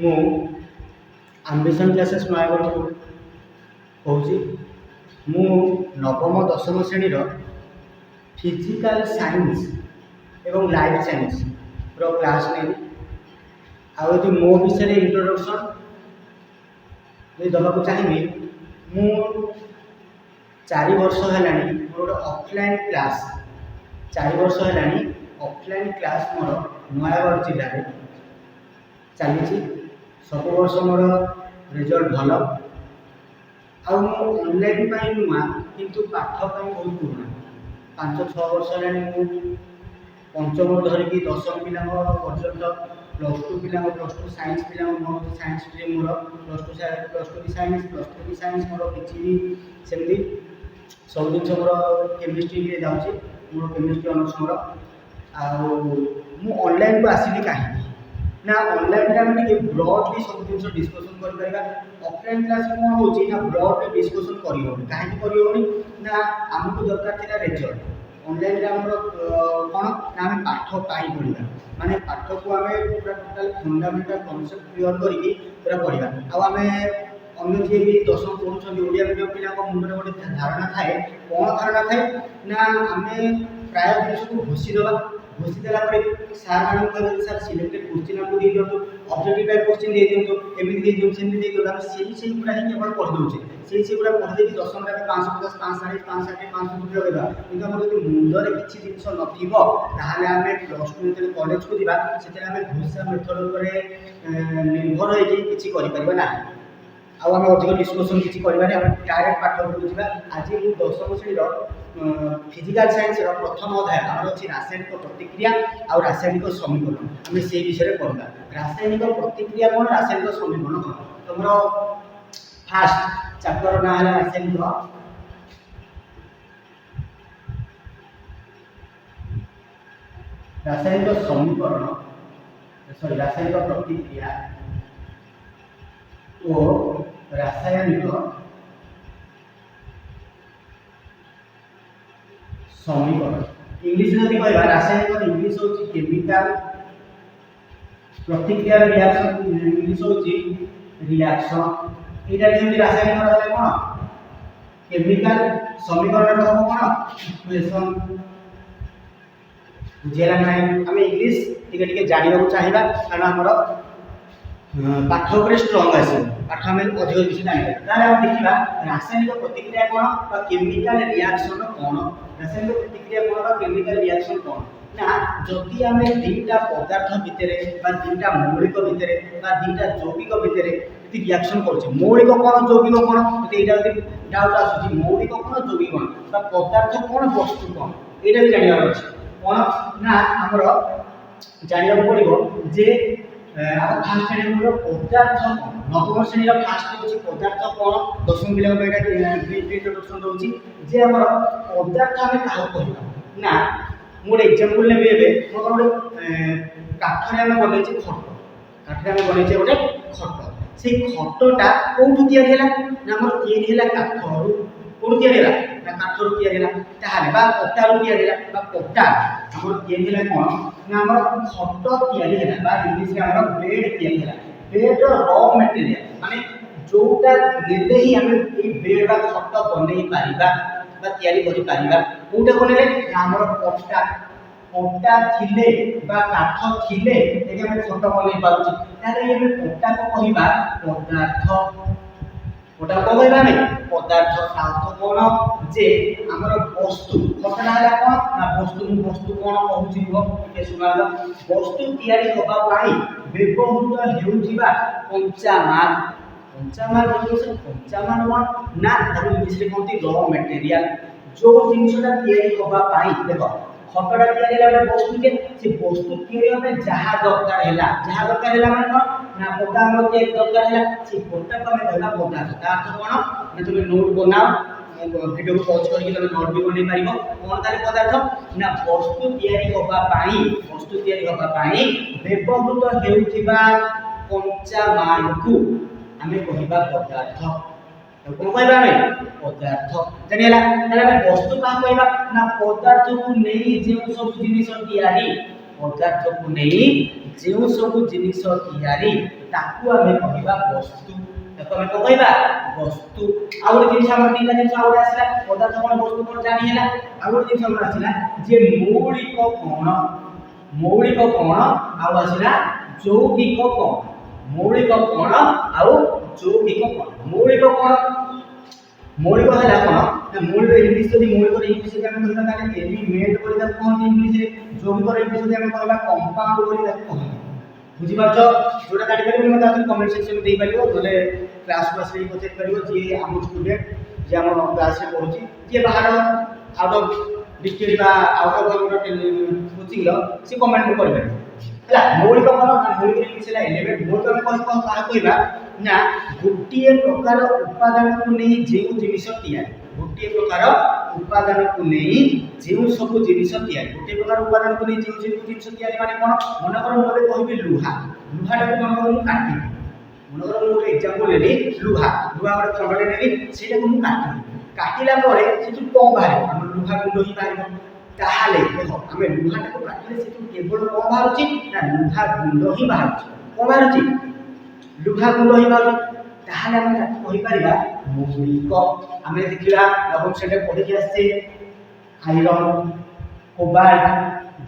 ମୁଁ ଆମ୍ବିସନ୍ କ୍ଲାसेस ନୟାଗଡ଼ରୁ କହୁଛି। ମୁଁ ନବମ ଦଶମ ଶ୍ରେଣୀର ଫିଜିକାଲ ସାଇନ୍ସ ଏବଂ ଲାଇଫ ସାଇନ୍ସର କ୍ଲାସ୍ ନେବି। ଆଉ ଯଦି ମୋ ବିଷୟରେ ଇଣ୍ଟ୍ରୋଡକ୍ସନ୍ ଯଦି ଦେବାକୁ ଚାହିଁବି, ମୁଁ 4 ବର୍ଷ ହେଲାଣି ମୋର ଗୋଟେ ଅଫଲାଇନ୍ କ୍ଲାସ୍ 4 ବର୍ଷ ହେଲାଣି ଅଫଲାଇନ୍ କ୍ଲାସ୍ ମୋର ନୟାଗଡ଼ ଜିଲ୍ଲାରେ ଚାଲିଛି। ସବୁ ବର୍ଷ ମୋର ରେଜଲ୍ଟ ଭଲ। ଆଉ ମୁଁ ଅନଲାଇନ୍ ପାଇଁ ନୂଆ, କିନ୍ତୁ ପାଠ ପାଇଁ ବହୁତ ପୁରୁଣା। 5-6 ବର୍ଷ ହେଲାଣି ମୁଁ ପଞ୍ଚମରୁ ଧରିକି ଦଶମ ପିଲାଙ୍କ ପର୍ଯ୍ୟନ୍ତ +2 ପିଲାଙ୍କ +2 ସାଇନ୍ସ ପିଲାଙ୍କ ମୋର ସାଇନ୍ସ ଷ୍ଟ୍ରିମ୍ ମୋର +2 ବି ସାଇନ୍ସ +3 ବି ସାଇନ୍ସ ମୋର କିଛି ବି ସେମିତି ସବୁ ଜିନିଷ ମୋର କେମିଷ୍ଟ୍ରିରେ ଯାଉଛି। ମୋର କେମିଷ୍ଟ୍ରି ଅନର୍ସ ମୋର। ଆଉ ମୁଁ ଅନଲାଇନ୍କୁ ଆସିଲି କାହିଁକି ନା, ଅନଲାଇନ୍ରେ ଆମେ ଟିକେ ବ୍ରଡ୍ଲି ସବୁ ଜିନିଷ ଡିସ୍କସନ୍ କରିପାରିବା। ଅଫଲାଇନ୍ କ୍ଲାସ୍ରେ କ'ଣ ହେଉଛି ନା, ବ୍ରଡ୍ଲି ଡିସ୍କସନ୍ କରିହେଉନି। କାହିଁକି କରିହେଉନି ନା, ଆମକୁ ଦରକାର ଥିଲା ରେଜଲ୍ଟ। ଅନଲାଇନ୍ରେ ଆମର କ'ଣ ନା, ଆମେ ପାଠ ପାଇ ପଢ଼ିବା, ମାନେ ପାଠକୁ ଆମେ ପୁରା ଟୋଟାଲ୍ ଫଣ୍ଡାମେଣ୍ଟାଲ୍ କନସେପ୍ଟ କ୍ଲିୟର୍ କରିକି ପୁରା ପଢ଼ିବା। ଆଉ ଆମେ ଅନ୍ୟ ଯିଏ ବି ଦଶମ ପଢ଼ୁଛନ୍ତି ଓଡ଼ିଆ ମିଡ଼ିୟମ୍ ପିଲାଙ୍କ ମୁଣ୍ଡରେ ଗୋଟେ ଧାରଣା ଥାଏ। କ'ଣ ଧାରଣା ଥାଏ ନା, ଆମେ ପ୍ରାୟ ଜିନିଷକୁ ଘୋଷି ଦେବା। ଘୋଷି ଦେଲା ପରେ ସାର୍ମାନଙ୍କୁ କହିବେ ସାର୍ ସିଲେକ୍ଟେଡ୍ କୋଶ୍ଚିନ୍ ଆମକୁ ଦେଇଦିଅନ୍ତୁ, ଅବଜେକ୍ଟିଭ୍ ଟାଇପ୍ କୋଶ୍ଚିନ୍ ଦେଇଦିଅନ୍ତୁ, ଏମିତି ଦେଇଦିଅନ୍ତୁ, ସେମିତି ଦେଇଦିଅନ୍ତୁ। ଆମେ ସେଇଗୁଡ଼ା ହିଁ କେବଳ ପଢ଼ି ଦେଉଛେ। ସେଇଗୁଡ଼ା ପଢ଼ି ଦେଇକି ଦଶମରେ ଆମେ 550, 540, 560, 570 ରହିବା। କିନ୍ତୁ ଆମର ଯଦି ମୁଣ୍ଡରେ କିଛି ଜିନିଷ ନଥିବ, ତାହେଲେ ଆମେ +2 ଯେତେବେଳେ କଲେଜକୁ ଯିବା, ସେତେବେଳେ ଆମେ ଘୋଷା ମେଥଡ଼ ଉପରେ ନିର୍ଭର ହେଇକି କିଛି କରିପାରିବା ନାହିଁ। ଆଉ ଆମେ ଅଧିକ ଡିସ୍କସନ୍ କିଛି କରିବାନି, ଆମେ ଡାଇରେକ୍ଟ ପାଠ ଉପରକୁ ଯିବା। ଆଜି ମୁଁ ଦଶମ ଶ୍ରେଣୀର ଫିଜିକାଲ ସାଇନ୍ସର ପ୍ରଥମ ଅଧ୍ୟାୟ ଆମର ଅଛି ରାସାୟନିକ ପ୍ରତିକ୍ରିୟା ଆଉ ରାସାୟନିକ ସମୀକରଣ। ଆମେ ସେଇ ବିଷୟରେ ପଢ଼ିବା। ରାସାୟନିକ ପ୍ରତିକ୍ରିୟା କ'ଣ, ରାସାୟନିକ ସମୀକରଣ କ'ଣ। ତମର ଫାଷ୍ଟ ଚାପ୍ଟର ନାଁ ହେଲା ରାସାୟନିକ ସମୀକରଣ, ରାସାୟନିକ ପ୍ରତିକ୍ରିୟା ଓ ରାସାୟନିକ ସମୀକରଣ। ଇଂଲିଶରେ ଯଦି କହିବା ରାସାୟନିକ ଇଂଲିଶ ହେଉଛି କେମିକାଲ, ପ୍ରତିକ୍ରିୟାର ରିଆକ୍ସନ ଇଂଲିଶ ହେଉଛି ରିଆକ୍ସନ। ଏଇଟା ଯେମିତି ରାସାୟନିକ ହେଲେ କ'ଣ କେମିକାଲ, ସମୀକରଣ ହେବ କ'ଣ ଇକ୍ୱେସନ। ବୁଝିହେଲା ନାହିଁ? ଆମେ ଇଂଲିଶ ଟିକେ ଟିକେ ଜାଣିବାକୁ ଚାହିଁବା, କାରଣ ଆମର ପାଠ ଉପରେ ଷ୍ଟ୍ରଙ୍ଗ ଆସିବ। ପାଠ ଆମେ ଅଧିକ କିଛି ଜାଣିବା। ତାହେଲେ ଆମେ ଦେଖିବା ରାସାୟନିକ ପ୍ରତିକ୍ରିୟା କ'ଣ ବା କେମିକାଲ ରିଆକ୍ସନ କ'ଣ। ରାସାୟନିକ ପ୍ରତିକ୍ରିୟା କ'ଣ ବା କେମିକାଲ ରିଆକ୍ସନ କ'ଣ ନା, ଯଦି ଆମେ ଦୁଇଟା ପଦାର୍ଥ ଭିତରେ ବା ଦୁଇଟା ମୌଳିକ ଭିତରେ ବା ଦୁଇଟା ଯୌଗିକ ଭିତରେ ଯଦି ରିଆକ୍ସନ କରୁଛେ, ମୌଳିକ କ'ଣ ଯୌଗିକ କ'ଣ, ଯଦି ଏଇଟା ଯଦି ଡାଉଟ୍ ଆସୁଛି ମୌଳିକ କ'ଣ ଯୌଗିକ କ'ଣ ବା ପଦାର୍ଥ କ'ଣ ବସ୍ତୁ କ'ଣ, ଏଇଟା ବି ଜାଣିବାର ଅଛି। କ'ଣ ନା, ଆମର ଜାଣିବାକୁ ପଡ଼ିବ ଯେ ଆମ ଫାଷ୍ଟ ଆମର ପଦାର୍ଥ କ'ଣ। ନବମ ଶ୍ରେଣୀର ଫାଷ୍ଟ ହେଉଛି ପଦାର୍ଥ କ'ଣ। ଦଶମ ପିଲାଙ୍କ ପାଇଁ ଏଇଟା ଇଣ୍ଟ୍ରୋଡକ୍ସନ୍ ଦେଉଛି ଯେ ଆମର ପଦାର୍ଥ ଆମେ କାହାକୁ କହିବା ନା, ମୁଁ ଗୋଟେ ଏକ୍ଜାମ୍ପଲ୍ ନେବି। ଏବେ ମୁଁ କ'ଣ ଗୋଟେ କାଠରେ ଆମେ ବନେଇଛେ ଖଟ, କାଠରେ ଆମେ ବନେଇଛେ ଗୋଟେ ଖଟ। ସେଇ ଖଟଟା କୋଉଠୁ ତିଆରି ହେଲା ନା, ଆମର ତିଆରି ହେଲା କାଠରୁ। କୋଉଠୁ ତିଆରି ହେଲା ନା, କାଠରୁ ତିଆରି ହେଲା। ତାହେଲେ ବା ପଟାରୁ ତିଆରି ହେଲା, ବା ପଟା ଆମର ତିଆରି ହେଲା କ'ଣ ନା, ଆମର ଖଟ ତିଆରି ହେଲା ବା ଇଂଲିଶରେ ଆମର ବେଡ୍ ତିଆରି ହେଲା। ବେଡ୍ର ର ମେଟେରିଆଲ ମାନେ ଯୋଉଟା ନେଲେ ହିଁ ଆମେ ଏଇ ବେଡ୍ ବା ଖଟ ବନେଇ ପାରିବା ବା ତିଆରି କରିପାରିବା। କୋଉଟା ବନେଇଲେ ନା, ଆମର ପଟା ଥିଲେ ବା କାଠ ଥିଲେ ଯଦି ଆମେ ଖଟ ବନେଇ ପାରୁଛେ, ତାହେଲେ ଆମେ ପଟାକୁ କହିବା ପଦାର୍ଥ। ପଟାକୁ କହିବା ଆମେ ପଦାର୍ଥ। ଅର୍ଥ କ'ଣ ଯେ ଆମର ବସ୍ତୁ। କଥାଟା ହେଲା କ'ଣ ନା, ବସ୍ତୁ। ମୁଁ ବସ୍ତୁ କ'ଣ କହୁଛି କୁହ ଟିକେ ଶୁଣାଇବା। ବସ୍ତୁ ତିଆରି ହେବା ପାଇଁ ବ୍ୟବହୃତ ହେଉଥିବା କଞ୍ଚାମାଲ। କଞ୍ଚାମାଲ କଞ୍ଚାମାଲ କ'ଣ ନା, ତାକୁ ଇଂଲିଶରେ କହନ୍ତି ର ମେଟେରିଆଲ। ଯୋଉ ଜିନିଷଟା ତିଆରି ହେବା ପାଇଁ, ଦେଖ ଖଟଟା ତିଆରି ହେଲା ଗୋଟେ ବସ୍ତୁଟେ, ସେ ବସ୍ତୁ ତିଆରି ହେବା ପାଇଁ ଯାହା ଦରକାର ହେଲା ମାନେ କ'ଣ ନା, ପଟା ଆମର ତିଆରି ଦରକାର ହେଲା, ସେ ପଟାକୁ ଆମେ କହିବା ପଦାର୍ଥ। ତା ଅର୍ଥ କ'ଣ ନା, ତୁମେ ନୋଟ୍ ବନାଅ, ଭିଡ଼ିଓକୁ ପଜ୍ କରିକି ତୁମେ ନୋଟ୍ ବି ବନେଇ ପାରିବ। କ'ଣ ତାହେଲେ ପଦାର୍ଥ ନା, ବସ୍ତୁ ତିଆରି ହେବା ପାଇଁ ବ୍ୟବହୃତ ହେଉଥିବା କଞ୍ଚାମାଲକୁ ଆମେ କହିବା ପଦାର୍ଥ। କ'ଣ କହିବା ଆମେ ପଦାର୍ଥ। ଜାଣିହେଲା? ତାହେଲେ ଆମେ ବସ୍ତୁ କାହାକୁ କହିବା ନା, ପଦାର୍ଥକୁ ନେଇ ଯେଉଁ ସବୁ ଜିନିଷ ତିଆରି, ପଦାର୍ଥକୁ ନେଇ जो सब जिनिस तैयारी ताकू आमे कहबा वस्तु देखो आमे कहबा वस्तु आ गोटे जिनिस हमर तीनटा जिनिस आ गोटे आसिला पदार्थ कोन वस्तु कोन जानि हैला आ गोटे जिनिस हमर आसिला जे मौलिक कोण आ आसिला यौगिक कोण मौलिक कोण आ यौगिक कोण मौलिक है कौन मौलिक इंग्लिश यदि मौलिक इंग्लिश में कहना ताले एलिमेंट बोली ताको कहन इंग्लिश रे यौगिक इंग्लिश में कहला कंपाउंड बोली ताको कहन बुझि पाछो जोटा काटी परिबो मते आखिर कमेंट सेक्शन में देई परिबो बोले क्लास रे पहुंचे परिबो जे हम स्टूडेंट जे हम क्लास रे पढुची जे बाहर आउट ऑफ डिस्ट्रिक्ट बा आउट ऑफ कोचिंग लो से कमेंट में कर परिबो हला मौलिक कोन मौलिक इंग्लिश ला एलिमेंट मौलिक में कहबा ना गोटे प्रकार उपादान को नहीं जो जिनिस तैयारी गोटे प्रकार उपादान को नहीं जो सब जिनिस तैयारी गोटे प्रकार उपादान को नहीं जो जिनिस तैयारी माने कोन मन कर मोरे कहबी लुहा लुहाटा को मन कर मु काटी मन कर मु एग्जांपल लेली लुहा गोटे खंडे नेली सेटा को मु काटिला परे सेटु कम बाहर हम लुहा गुंड ही बाहर ताहाले देखो हमें लुहाटा को काटिले सेटु केवल कम बाहर छी ना लुहा गुंड ही बाहर छी कम बाहर छी लुहा गुंड ही बाहर ताहाले हम ताको कहि परिबा मौलिक हमें देखिला नवम श्रेणी पढ़ी के आसे आयरन कोबाल्ट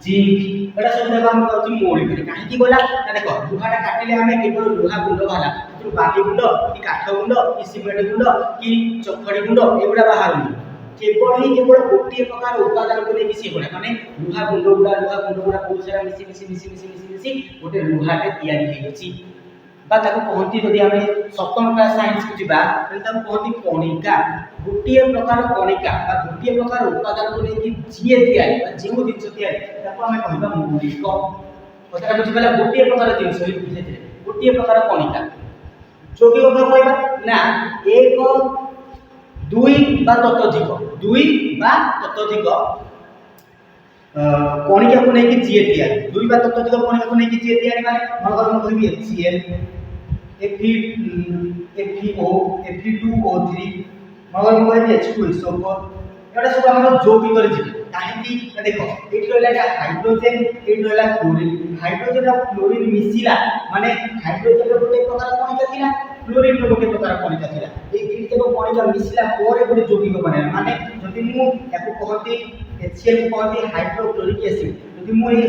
जिंक एटा सब देखो हम कहछि मौलिक काहे की बोला ना देखो लुहाटा काटिले हमें केवल लुहा गुंड बाहर तो बाली गुंड कि काठ गुंड कि सिमेंट गुंड कि चखड़ी गुंड एगुडा बाहर केवल गोटे प्रकार उपादान को लेकिन से बोला माने लुहा गुंड गुडा बहुत सारा मिसी गोटे लुहाटे तैयारी हेछि बा ताको कहंती जदि हमें सप्तम क्लास साइंस को जिबा तले ताको कहंती कणिका गोटे प्रकार कणिका बा गोटे प्रकार उपादान को लेकिन जिए तैयारी बा जेउ जिंस तैयारी ताको हमें कहबा मौलिक कथा बुझि गला गोटे प्रकार जिंस होई बुझे गोटे प्रकार कणिका जोगी को कहबा ना एक दुई बा ततोधिक कणिका को लेकिन जिए तैयारी दुई बा ततोधिक कणिका को लेकिन जिए तैयारी माने मनकर म कहबी HCl FeO Fe2O3 मगर म कहबी H2SO4 एटा सब हमर जोगी कर जिबे काहे कि देखो एठी रहला हाइड्रोजन एठी रहला क्लोरीन हाइड्रोजन और क्लोरीन मिसिला माने हाइड्रोजन गोटे प्रकार कणिका थिला क्लोरीन गोटे प्रकार कणिका थिला ए दुईटा को कणिका मिसिला पोरे गोटे जोगी को बने माने जदि मु याको कहती HCl को कहती हाइड्रोक्लोरिक एसिड जदि मु ए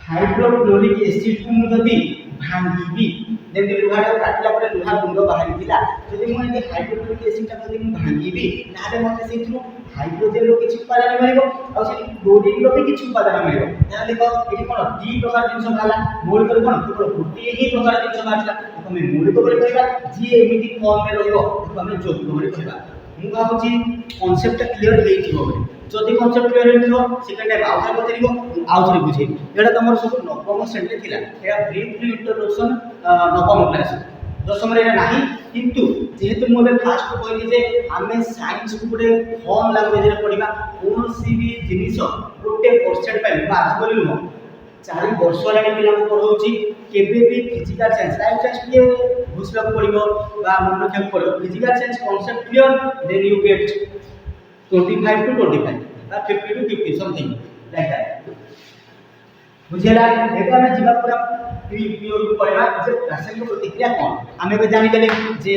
हाइड्रोक्लोरिक एसिड को मु जदि भांगीबी जेते लुहाटा काटला परे लुहा गुंड बाहरी थिला जदि मु ए हाइड्रोक्लोरिक एसिड ता जदि मु भांगीबी ताले मते सेथु हाइड्रोजन रो किछि उपादान मिलिबो आ सेठी क्लोरीन रो भी किछि उपादान मिलिबो ताले देखो एठी कोन दी प्रकार जिंस भाला मौलिक कोन केवल गोटे ही प्रकार जिंस भाला हमें मौलिक बोली कहबा जी एमिति फॉर्म में रहइबो हमें जोगी बोली कहबा मु भाबुची कांसेप्ट क्लियर हेइथिबो जदि कांसेप्ट क्लियर हेइथिबो सेकेंड टाइम आउथरे बतेरिबो आउथरे बुझेइ एटा तमर सब नवम श्रेणी थिला एटा ब्रीफली इंट्रोडक्शन नवम क्लास दशम रे नाही किंतु जेहेतु मु फास्ट कहली जे हमें साइंस को गोटे फॉर्म लैंग्वेज रे पढिबा कोनोसी भी जिनिस गोटे परसेंट पाइ बात करिलु 4 वर्ष लागे पिला को पढौची केबे भी फिजिकल साइंस लाइफ साइंस के बुझला पड़िबो बा मन रखा पड़िबो physical science concept clear then you get 25 to 25 বা 50 to 50 समथिंग लाइक दैट बुझेला एटा में जीवा पूरा प्योर को पड़ेगा जे रासायनिक प्रतिक्रिया कोन हमें बे जानि देले जे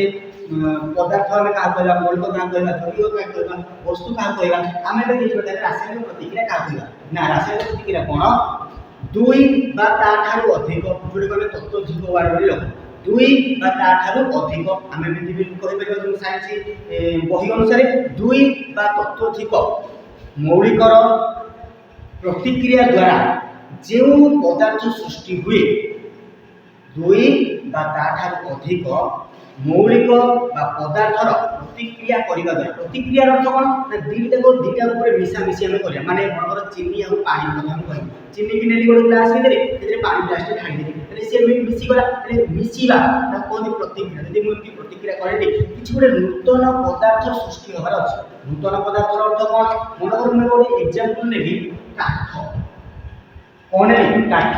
पदार्थ में का कहला मौलिक का कहला द्रव्य का कहला वस्तु का कहला हमें बे किछ बताले रासायनिक प्रतिक्रिया का कहला ना रासायनिक प्रतिक्रिया कोन दुई बा ता ठारू अधिक जोडी कोले तत्व जीव वार बोली लग दुई बा ता ठारू अधिक हमें भी कहि परिबो जो साइंस बही अनुसार दुई बा तत्व अधिक मौलिकर प्रतिक्रिया द्वारा जो पदार्थ सृष्टि हुए दुई बा ता ठारू अधिक मौलिक बा पदार्थर प्रतिक्रिया करिबा द्वारा प्रतिक्रिया अर्थ कोन ना दुईटा ऊपर मिसा मिसी हम करिया माने मनर चीनी और पानी को हम कहि चीनी की नेली गोटे ग्लास में देले एते पानी ग्लास टे ढाली देले तले से मिसी गला तले मिसीबा ना कोन प्रतिक्रिया यदि मु की प्रतिक्रिया करेली किछि गोटे नूतन पदार्थ सृष्टि होबार अछि नूतन पदार्थर अर्थ कोन मनर मु गोटे एग्जांपल नेबी काठ कोन काठ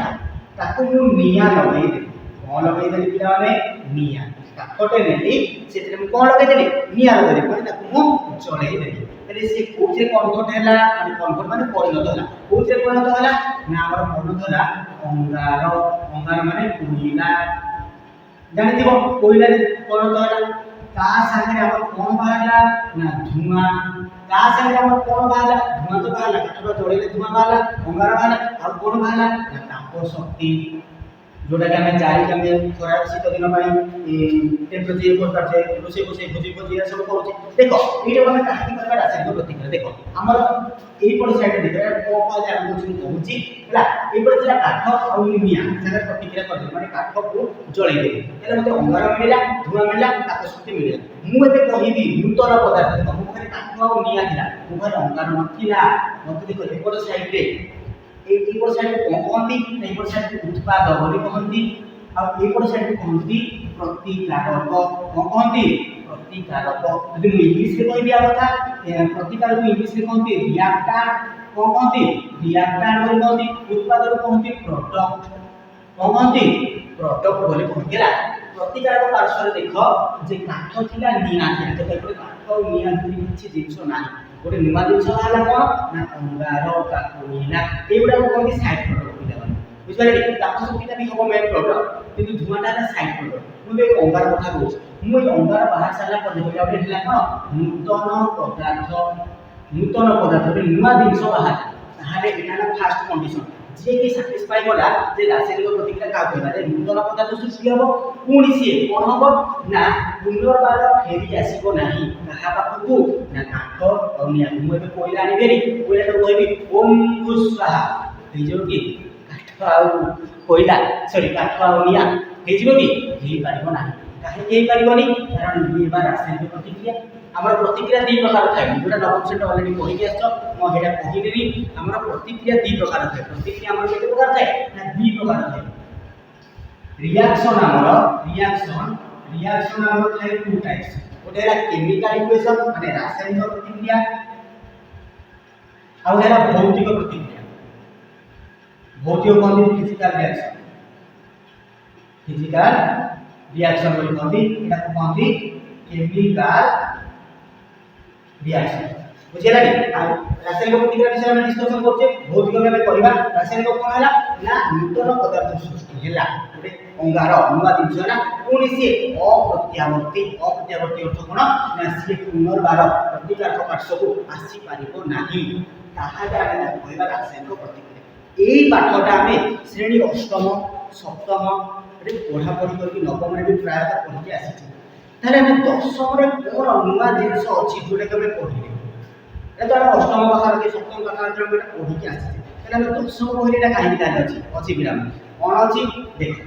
ताको मु निया लगै दे कोन लगै दे पिला माने निया काठटे नेली से कौन लगे निआ लगे मैंने जड़े देली तेरे से कोचे कन्वर्ट है माने कन्वर्ट माने परिणत है कोचे परिणत है ना हमर परिणत है अंगार अंगार माने कोयला जानि दिबो कोयला परिणत है ता संगे हमर कोन बाहला ना धुआं ता संगे हमर कोन बाहला धुआं तो बाहला काठो जोड़ेले धुआं बाहला अंगार बाहला और कोन बाहला ना ताप शक्ति जोटा कि आम जारी आम खरा शीत दिन टेम्परेचर कर पारे रोसे रोसे भोजी भोजी सब करुचे देख ये आम कहानी कर रासायनिक प्रतिक्रिया देख आमर यही सैड देख कहूँ है काठ और निआ से प्रतिक्रिया कर मैंने काठ को जलैदे मतलब मत अंगार मिलला धुआं मिलला ताप शक्ति मिलला मुझे कहबी नूतन पदार्थ देख मो काठ और निआ था मुझे अंगार नाला मत देख एपट सैड्रे एपट साइड कौन कहती एपट साइड उत्पाद बोली कहती और एपट साइड कहती प्रतिकारक कौन कहती प्रतिकारक यदि इंग्लिश में कह दिया कथा प्रतिकारक इंग्लिश में कहती रिएक्टर कौन कहती रिएक्टर बोली कहती उत्पाद कहती प्रोडक्ट कौन कहती प्रोडक्ट बोली कहती है प्रतिकारक पार्श्व देख जे काठ थिला निआ थिला तो एपट काठ और निआ दुई किछि जिंस ना गोटे नुआ जिन कौन ना अंगार कोयला एगुड़ा कहते साइड प्रडक्ट पिला बुझे ताप शक्ति भी हम मेन प्रडक्ट कि धुआटा है साइड प्रडक्ट मुझे अंगार कथा कहूँ मुझे अंगार बाहर सारा पर गोटे कौन नूतन पदार्थ नुआ जिन बाहर यहाँ फास्ट कंडीशन जी कि साटिस्फाई कला जे रासायनिक प्रतिक्रिया क्या कहला नूतन पदार्थ सृष्टि हम पुणी सी कौन हम ना पुनर्बार फेरी आसो ना क्या पाखक ना काठ और निआ मुझे कोयला आनी कोयला तो कहबी ओम भूः स्वाहा हो कि काठ आ कोयला सॉरी काठ आ निआ हो कि पार ना कहीं पारनी कारण ये रासायनिक प्रतिक्रिया आमर प्रतिक्रिया दी प्रकार थाए जोटा नवम श्रेणी अलरेडी कहीकि आसो कहदेवी आमर प्रतिक्रिया दी प्रकार थाए प्रतिक्रिया आमर केते प्रकार थाए ना दी प्रकार थाए रिएक्शन आमर थाए टू टाइप्स गोटे है केमिकल इक्वेशन माने रासायनिक प्रतिक्रिया आ है भौतिक प्रतिक्रिया भौतिक कहते फिजिकल रिएक्शन बोली कहती एटा कहती केमिकल रिएक्शन बुझेला कि रासायनिक प्रतिक्रिया विषय में डिस्कशन करछे भौतिक में करबा रासायनिक कोन हला ना नूतन पदार्थ सृष्टि हला गोटे अंगार नुआ जिंस ना पुणी सी अप्रत्यावर्ती अर्थ कोन ना सी पुनर्बार प्रतिकारक पार्श्व को आसी पारिबो नाही ताहाले आमे कहबा रासायनिक प्रतिक्रिया एई पाठटा आमे श्रेणी अष्टम सप्तम रे पढ़ा पढ़ी करके नवम रे प्राय पढ़ी आसी ताले आमे दशम रे कोन नुआ जिंस अछि जोडे के पढ़ी तो आम अष्टम पाखा सप्तम पाखा पढ़ी के आसी ताले आमे दशम बहिरा कहीं ताले अछि विराम कौन अछि देख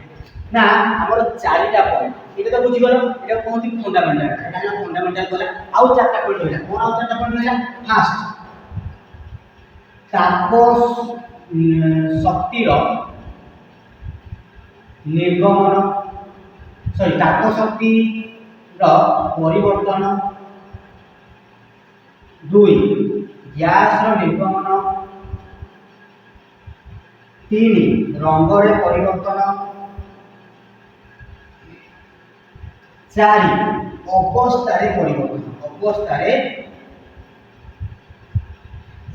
ना हमर चारिटा पॉइंट एटा तो बुझी गलो एटा कहती फंडामेंटल एटा है फंडामेंटल गला आउ चारटा पॉइंट होइला कौन आउ चारटा पॉइंट होइला फास्ट ताप शक्तिर निर्गमन सॉरी ताप शक्ति परिवर्तन दुई गैस निर्गमन तीन रंगर परिवर्तन चारि अवस्थारे परिवर्तन अवस्थारे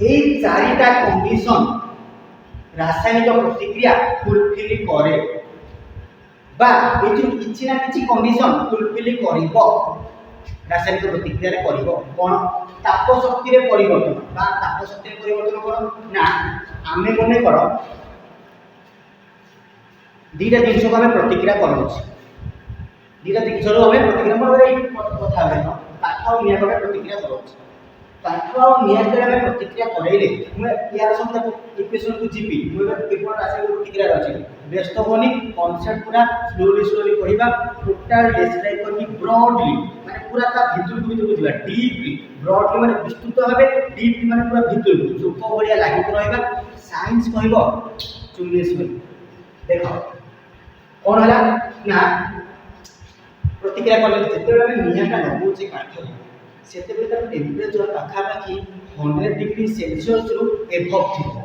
এই চারিটা कंडीशन रासायनिक प्रतिक्रिया फुलफिल करे बा एथि किछि ना किछि कंडीशन फुलफिल करिवो रासायनिक प्रतिक्रिया रे करिवो कोन ताप शक्ति रे परिवर्तन बा ताप शक्ति रे परिवर्तन कोन ना आमे मने करो दीटा जिंस को हमें प्रतिक्रिया करछ दीटा जिंस रो हमें प्रतिक्रिया कर कथा है ताप और निया को प्रतिक्रिया करछ ताप और निया के हमें प्रतिक्रिया करैले मैं यार सब इक्वेशन को जीपी मैं पेपर रासायनिक प्रतिक्रिया अछि व्यस्त होनी कांसेप्ट पूरा स्लोली पढ़िबा टोटल डिस्क्राइब करनी ब्रॉडली माने पूरा ता भीतर को बुझिबा डीपली ब्रॉडली माने विस्तृत भाबे डीपली माने पूरा भीतर को सुख बढ़िया लागि रहइबा साइंस कहइबो चुनेस में देखो कौन हला ना प्रतिक्रिया करले जेते नियाटा लगुचे काठ सेते बेले टेम्परेचर पाखा पाखी 100 डिग्री सेल्सियस रु एभव थिबो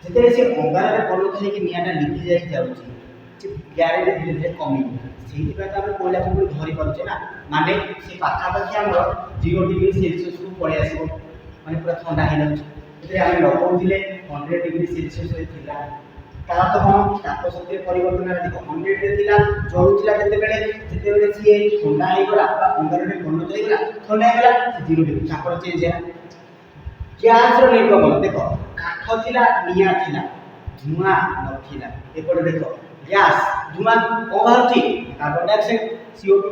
जेते से अंगार परिवर्तन है कि नियाटा लिखि जाई जाउची जे ग्यारे धीरे धीरे कमी से आम कोयला को धरी पारे ना माने से पाखापाखि आम 0 डिग्री सेल्सियस को पड़े आस माने पूरा ठंडा हो जाए आम लगौले 100 डिग्री सेल्सियस था तार तो कौन ताप शक्ति परिवर्तन देखो 100 रे थिला जळुथिला जेतेबेले सी ठंडा हो गला 15 रे परिणत हो गला ठंडा हो गला 0 डिग्री तापर चेंज है गैस रो निर्गमन देखो काठ थिला निया थिला धुआं नथिला एपटे देखो गैस धुआं कौन बाहर कार्बन डाइऑक्साइड CO2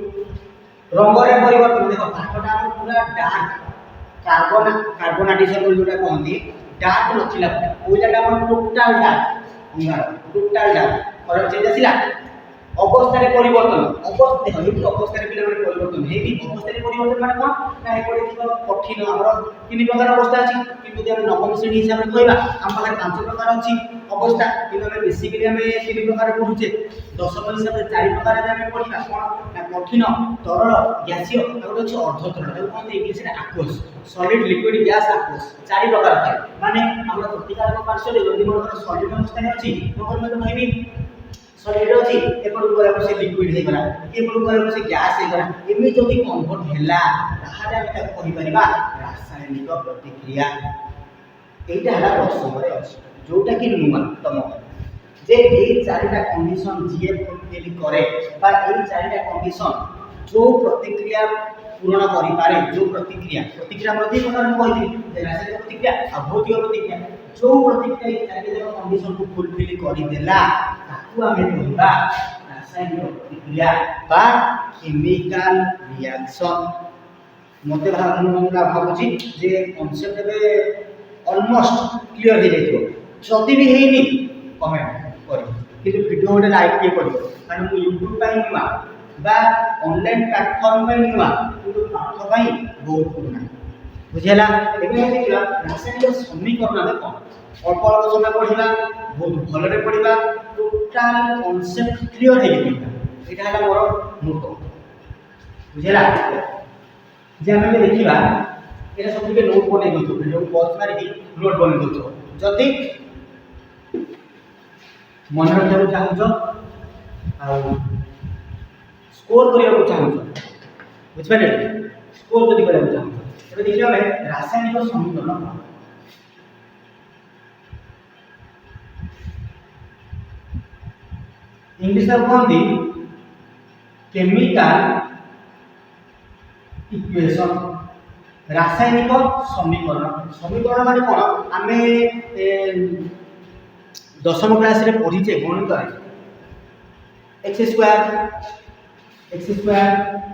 रंग रे परिवर्तन देखो काठटा पूरा डार्क कार्बन एडिशन जोटा कहती डार्क नथिला कोयलाटा टोटल डार्क कलर चेंज आसला अवस्था परिवर्तन अवस्था देखो अवस्था पे परिवर्तन अवस्था परिवर्तन माने कौन ना एपटे कठिन आम 3 प्रकार अवस्था अच्छी कि नवम श्रेणी हिसाब से कहवा आम पाखे 5 प्रकार अच्छी अवस्था कि बेसिकली आम 3 प्रकार पढ़ुचे दशम हिसाब से 4 प्रकार पढ़ा कौन ना कठिन तरल गैसीय गोटे अच्छे अर्ध तरल कहते इंग्लीश में आक्वस सॉलिड लिक्विड गैस आक्वस 4 प्रकार थाए माने आम प्रतिकारक पार्श्व जदि मोर सॉलिड अवस्था अच्छी तो कहबी सॉलिड अच्छी एपट गला से लिक्विड हो गला एपट गला से गैस हो गला एमि जदि कन्वर्ट हैला ताहाले आमे ताको कहि परिबा रासायनिक प्रतिक्रिया एटा हला दशम रे अछि जोटा कि न्यूनतम जे एई चारिटा कंडीशन जीएफ फुलफिल करे बा एई चारिटा कंडीशन जो प्रतिक्रिया पूर्ण करि पारे जो प्रतिक्रिया मध्ये प्रकार कहि रासायनिक प्रतिक्रिया अभौतिक प्रतिक्रिया जो प्रतिक्रिया चारिटा कंडीशन को फुलफिल करि देला ताकू आमे कहबा रासायनिक प्रतिक्रिया बा केमिकल रिएक्शन मते भाबुची जे कांसेप्ट बे ऑलमोस्ट क्लियर हो जाइतो जदि भी हेनी कमेंट करी कि वीडियो गोटे लाइक किए पड़ो कारण मु यूट्यूब पाई नुआ बा ऑनलाइन प्लेटफॉर्म पाई नुआ किंतु पाठ पाई बहुत पुराना बुझेला एबे देखिला रासायनिक समीकरण में कौन अल्प अल्प समय पढ़िबा बहुत भलरे पढ़िबा टोटल कांसेप्ट क्लियर हे गइला एटा हला मोर मोटो बुझेला जे हमें देखिबा एटा सब के नोट बने दो वीडियो को पॉज मार के नोट बने दो जति मन रखिया चाहूछ आ स्कोर करिया चाहूछ बुझबे स्कोर जदि करिया चाहूछ एबे देखियो हमें रासायनिक समीकरण इंग्लिश में कहती केमिकल इक्वेशन रासायनिक समीकरण माने कौन आमे दशम क्लास रे पढ़ीचे गणित x square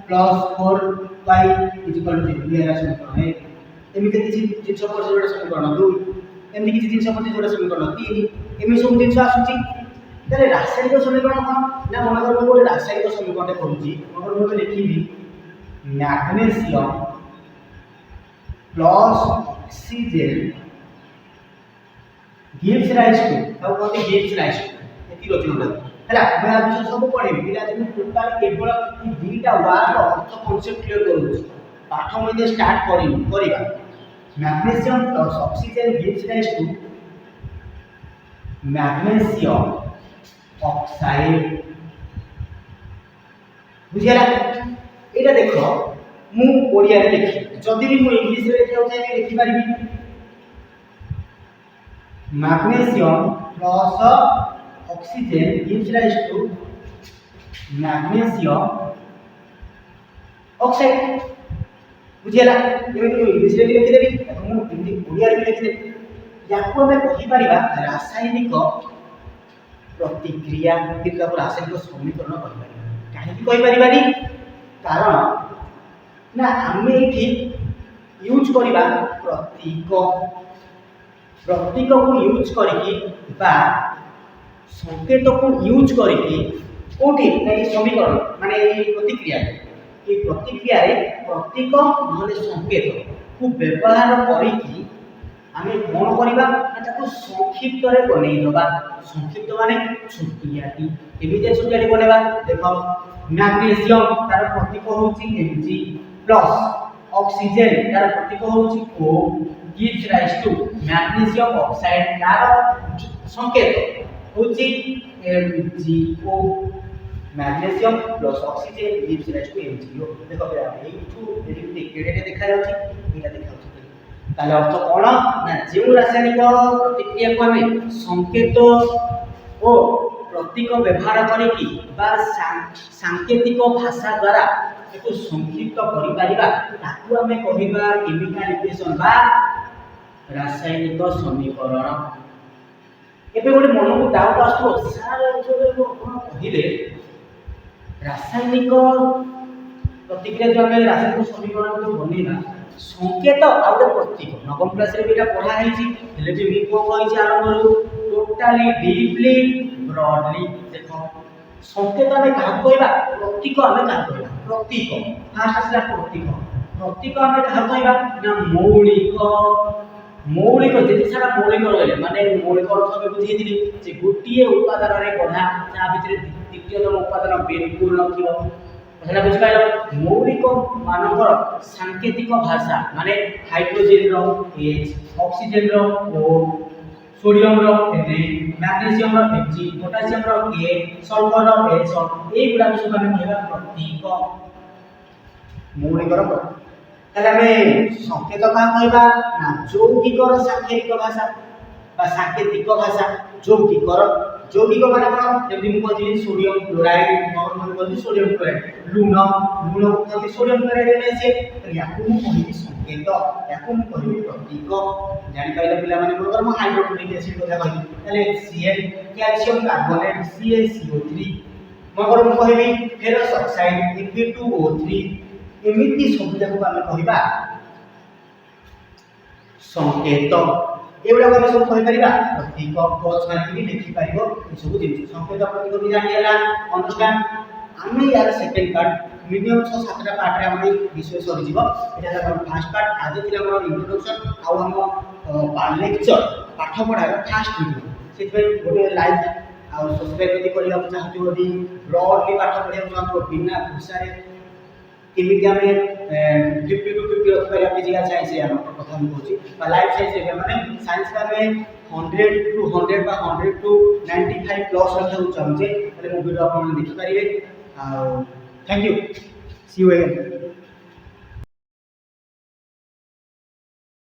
plus 4y equal to ये समीकरण है एमिति किछि जिंस पर जोड़ा समीकरण 2 एमिति किछि जिंस पर जोड़ा समीकरण 3 एमि सब जिंस आसुची ताले रासायनिक समीकरण कौन ना मन कर गोटे रासायनिक समीकरण पढुची मन कर लिखिबी magnesium plus oxygen gives rise to अब कहते गिव्स राइज टू एति रचना हैला मैं आ विषय सब पढेबी पिला जे टोटल केवल ई दुईटा वार्ड अर्थ कांसेप्ट क्लियर करूछी पाठ मध्ये स्टार्ट करिबा magnesium plus oxygen gives rise to magnesium oxide बुझिला एटा देखो मु ओडिया रे लिखि जदि भी मु इंग्लिश रे लिखियो चाहे लिखि पारिबी magnesium plus oxygen gives rise to magnesium oxide बुझिला एमे मु इंग्लिश रे लिखि देबी मु हिंदी ओडिया रे लिखि देबी याको हमें कहि पारिबा रासायनिक प्रतिक्रिया किंतु रासायनिक समीकरण कहीं कही पारिबानी कारण ना आमे एठी यूज करिबा प्रतीक को यूज करके बा संकेत को यूज करके कोठी ए समीकरण माने ए प्रतिक्रिया रे प्रतीक नले संकेत को व्यवहार करके आमे कोन करिबा ताको संक्षिप्त रे बनै दबा संक्षिप्त माने छुटियाटी एमिते छुटियाटी बनेबा देखो मैग्नीशियम तार प्रतीक होची Mg प्लस ऑक्सीजन तार प्रतीक होची O gives rise to magnesium oxide तार संकेत होची MgO magnesium plus oxygen gives rise to MgO। देखो एठू एठी केडेटे देखा जाउची एटा देखा जाउची ताले अर्थ कोन ना जे रासायनिक प्रतिक्रिया को हमें संकेत ओ प्रतीक व्यवहार करिकी बा सांकेतिक भाषा द्वारा एकु संक्षिप्त करि परिबा ताकू हमें कहिबा केमिकल इक्वेशन बा रासायनिक समीकरण। एबे गोटे मन को डाउट आसो सर जो कोन कहिले रासायनिक प्रतिक्रिया जो हमें रासायनिक समीकरण जो बनेना संकेत आउ प्रतीक नवम क्लास रे बेटा पढ़ा है छी हेले भी मु को कहि छी आरंभ करू टोटली डीपली ब्रॉडली। देखो संकेत हमें कहा कहबा प्रतीक हमें कहा कहबा प्रतीक फास्ट आसला प्रतीक प्रतीक हमें कहा कहबा ना मौलिक जेति सारा मौलिक रहले माने मौलिक अर्थ में बुझी दिली जे गोटिए उपादान रे गढ़ा ता भितरे द्वितीयतम उपादान बिल्कुल नथिबो कहला बुझ पाइलो मौलिक मानकर सांकेतिक भाषा माने हाइड्रोजन रो H ऑक्सीजन रो O सोडियम रो Na मैग्नीशियम रो Mg पोटेशियम रो K सल्फर रो H ए गुडा सब हम कहबा प्रतीक मौलिक रो ताले हमें संकेत का कहबा ना यौगिक रो सांकेतिक भाषा बा सांकेतिक भाषा यौगिक माने कोन जेमि मु कहली सोडियम क्लोराइड मोर मन कहली सोडियम क्लोराइड लूण कहली सोडियम क्लोराइड ने से याकू मु कहली संकेत याकू मु कहली प्रतीक जानि पाइला पिला माने मोर हम हाइड्रोक्लोरिक एसिड কথা कहली ताले Cl कैल्शियम कार्बोनेट CaCO3 मोर मु कहली फेरस ऑक्साइड Fe2O3 एमिति सब जाको हम कहबा संकेत एवडा हम सब कहि परिबा प्रतीक कोच माने भी लिखि परिबो ए सब जिनिस संकेत प्रतीक भी जानि हला अंडरस्टैंड आमे यार सेकंड पार्ट मिनिमम 6-7 टा पार्ट रे हम विषय सरि जीवो एटा हम फर्स्ट पार्ट आज थिला हमर इंट्रोडक्शन आ हम लेक्चर पाठ पढार फर्स्ट वीडियो सेति गोटे लाइक आ सब्सक्राइब यदि करिया चाहतो यदि ब्रॉडली पाठ पढिया चाहतो बिना भाषा रे केमिति हमें 50 to 50 रख परिया फिजिकल साइंस या कथा हम कहूची बा लाइफ साइंस रे माने साइंस का में 100 to 100 बा 100 to 95 प्लस रखा चाहूचे तले मो वीडियो आपन देखि परिबे। Thank you see you again.